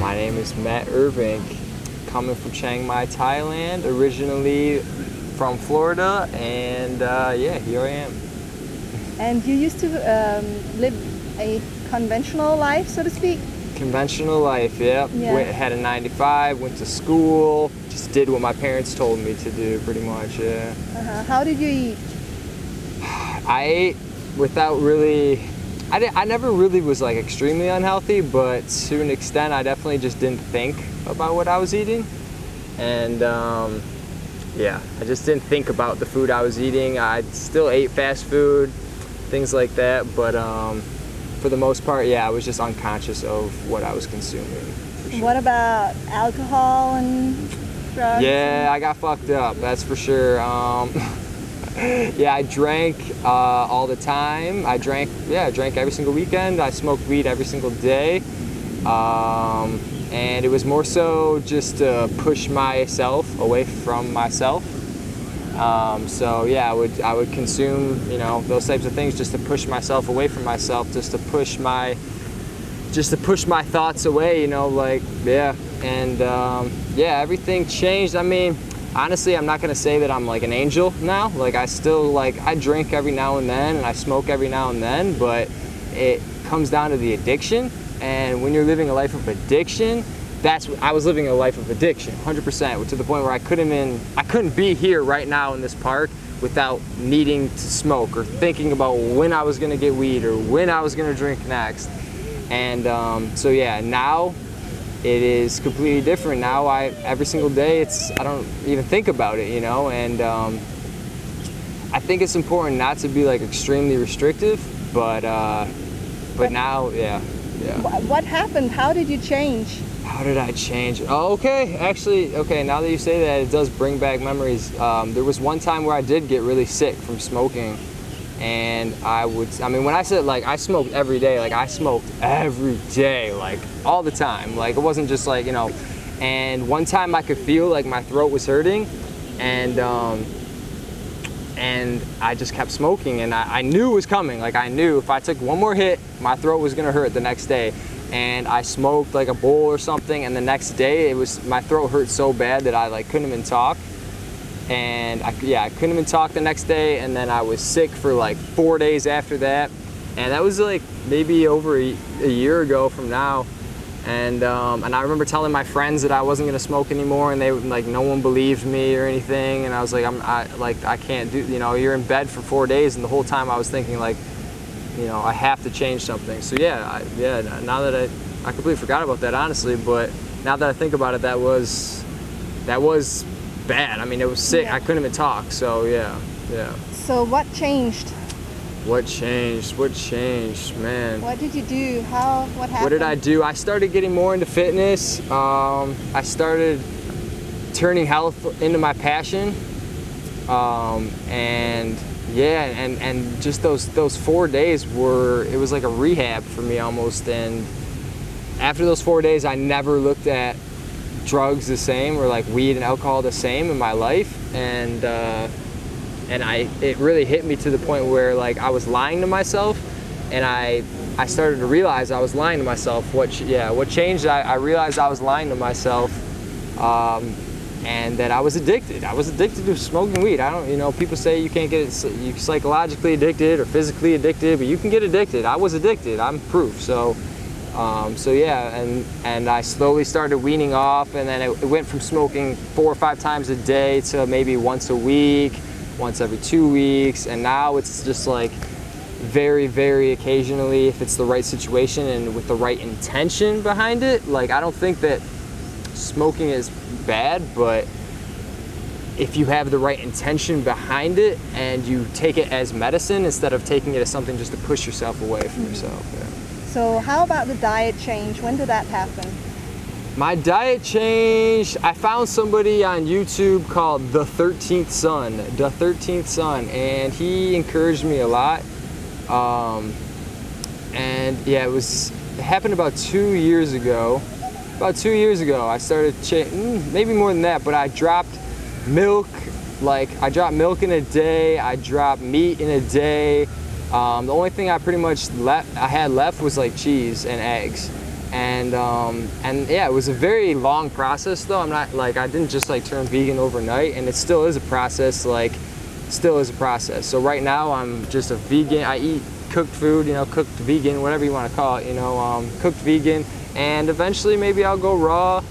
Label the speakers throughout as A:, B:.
A: My name is Matt Irving, coming from Chiang Mai, Thailand, originally from Florida, and yeah, here I am.
B: And you used to live a conventional life, so to speak?
A: Conventional life, yeah. Had a 9 to 5, went to school, just did what my parents told me to do, pretty much, yeah.
B: How did you eat?
A: I ate without really, I never really was like extremely unhealthy, but to an extent I definitely just didn't think about what I was eating. And yeah, I just didn't think about the food I was eating. I still ate fast food, things like that, but for the most part, yeah, I was just unconscious of what I was consuming. Sure.
B: What about alcohol and drugs?
A: Yeah, I got fucked up, that's for sure. Yeah, I drank all the time. I drank every single weekend. I smoked weed every single day. And it was more so just to push myself away from myself. So yeah, I would consume, you know, those types of things just to push myself away from myself, just to push my thoughts away, you know, like, yeah. And yeah, everything changed. I mean, honestly, I'm not gonna say that I'm like an angel now. Like, I still, like, I drink every now and then and I smoke every now and then, but it comes down to the addiction. And when you're living a life of addiction, I was living a life of addiction, 100%, to the point where I couldn't be here right now in this park without needing to smoke or thinking about when I was gonna get weed or when I was gonna drink next. And so yeah, now it is completely different. Now every single day, I don't even think about it, you know. And I think it's important not to be like extremely restrictive, but now, yeah.
B: What happened? How did you change?
A: How did I change? Oh, okay, actually, okay, now that you say that, it does bring back memories. There was one time where I did get really sick from smoking, and I mean, when I said, like, I smoked every day, like, I smoked every day, like, all the time. Like, it wasn't just like, you know, and one time I could feel like my throat was hurting, and I just kept smoking, and I knew it was coming. Like, I knew if I took one more hit, my throat was gonna hurt the next day. And I smoked like a bowl or something, and the next day my throat hurt so bad that I like couldn't even talk. And I couldn't even talk the next day, and then I was sick for like 4 days after that. And that was like maybe over a year ago from now. And I remember telling my friends that I wasn't gonna smoke anymore, and they like, no one believed me or anything. And I was like, I can't do, you know, you're in bed for 4 days, and the whole time I was thinking like, you know, I have to change something. So yeah, now that I completely forgot about that, honestly, but now that I think about it, that was bad. I mean, it was sick. Yeah. I couldn't even talk. So yeah.
B: So what changed?
A: What changed, man?
B: What did you do? What happened?
A: What did I do? I started getting more into fitness. I started turning health into my passion. And yeah, and just those 4 days it was like a rehab for me almost. And after those 4 days, I never looked at drugs the same, or like weed and alcohol the same in my life. And it really hit me to the point where like I was lying to myself, and I started to realize I was lying to myself. What changed? I realized I was lying to myself. And that I was addicted. I was addicted to smoking weed. You know, people say you can't get you psychologically addicted or physically addicted, but you can get addicted. I was addicted. I'm proof. So yeah, and I slowly started weaning off, and then it went from smoking 4 or 5 times a day to maybe once a week, once every 2 weeks, and now it's just like very, very occasionally if it's the right situation and with the right intention behind it. Like, I don't think that smoking is bad, but if you have the right intention behind it and you take it as medicine instead of taking it as something just to push yourself away from yourself. Yeah.
B: So how about the diet change? When did that happen?
A: My diet changed. I found somebody on YouTube called The 13th Son, and he encouraged me a lot. And yeah, it happened about 2 years ago. About 2 years ago, I started maybe more than that, but I dropped milk. Like, I dropped milk in a day, I dropped meat in a day. The only thing I pretty much had left was like cheese and eggs. And yeah, it was a very long process though. I'm not like, I didn't just like turn vegan overnight, and it still is a process, like still is a process. So right now I'm just a vegan. I eat cooked food, you know, cooked vegan, whatever you want to call it, you know, cooked vegan, and eventually maybe I'll go raw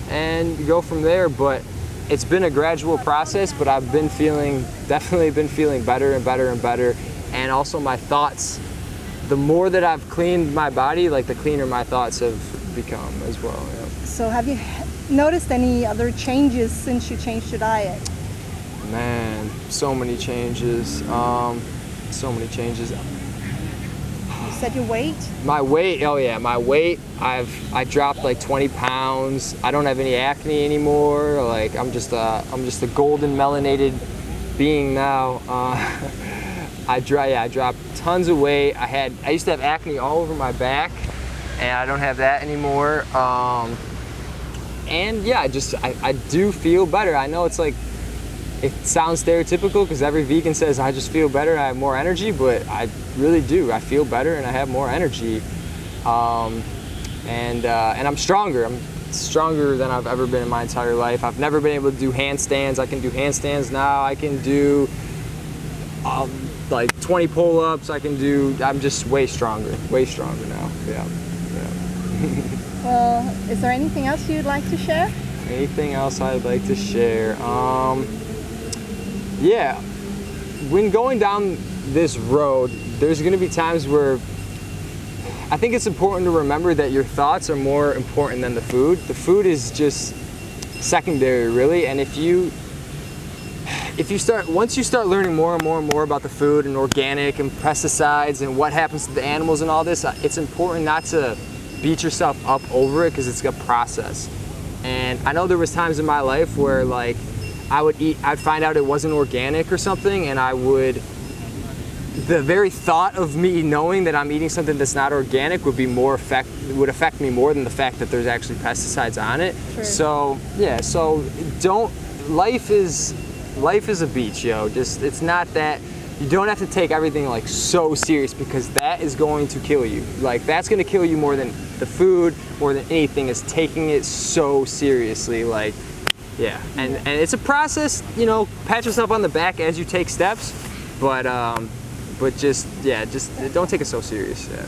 A: and go from there. But it's been a gradual process, but I've been feeling, definitely been feeling better and better and better. And also my thoughts, the more that I've cleaned my body, like the cleaner my thoughts have become as well. Yeah.
B: So have you noticed any other changes since you changed your diet?
A: Man, so many changes. So many changes.
B: You said your weight?
A: My weight, oh yeah, my weight. I dropped like 20 pounds. I don't have any acne anymore. Like I'm just a golden melanated being now. I dropped tons of weight. I used to have acne all over my back, and I don't have that anymore. And yeah, I do feel better. I know it's like, it sounds stereotypical because every vegan says I just feel better, I have more energy, but I really do. I feel better and I have more energy. And I'm stronger. I'm stronger than I've ever been in my entire life. I've never been able to do handstands. I can do handstands now. I can do like 20 pull-ups. I'm just way stronger now. Yeah.
B: Well, is there anything else you'd like to share?
A: Anything else I'd like to share? Yeah, when going down this road, there's going to be times where I think it's important to remember that your thoughts are more important than the food. The food is just secondary, really. And once you start learning more and more and more about the food and organic and pesticides and what happens to the animals and all this, it's important not to beat yourself up over it, because it's a process. And I know there was times in my life where like I'd find out it wasn't organic or something, and the very thought of me knowing that I'm eating something that's not organic would affect me more than the fact that there's actually pesticides on it.
B: True.
A: So yeah, life is a beach, yo. It's not that, you don't have to take everything like so serious, because that is going to kill you. Like that's going to kill you more than the food, more than anything, is taking it so seriously. Like, yeah, and it's a process, you know, pat yourself on the back as you take steps, but just don't take it so serious. Yeah.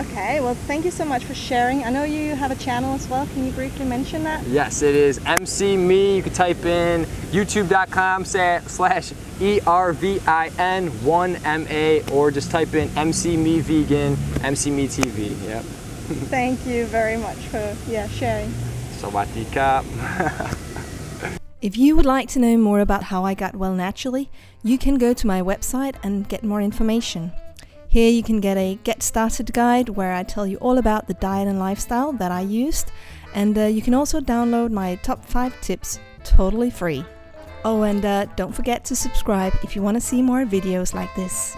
B: Okay, well, thank you so much for sharing. I know you have a channel as well. Can you briefly mention that?
A: Yes, it is MC Me. You can type in youtube.com/ERVIN1MA, or just type in MC Me Vegan, MC Me TV. Yep.
B: Thank you very much for sharing.
A: Sawadee-ka.
C: If you would like to know more about how I got well naturally, you can go to my website and get more information. Here you can get a Get Started guide where I tell you all about the diet and lifestyle that I used, and you can also download my top 5 tips totally free. Oh, and don't forget to subscribe if you want to see more videos like this.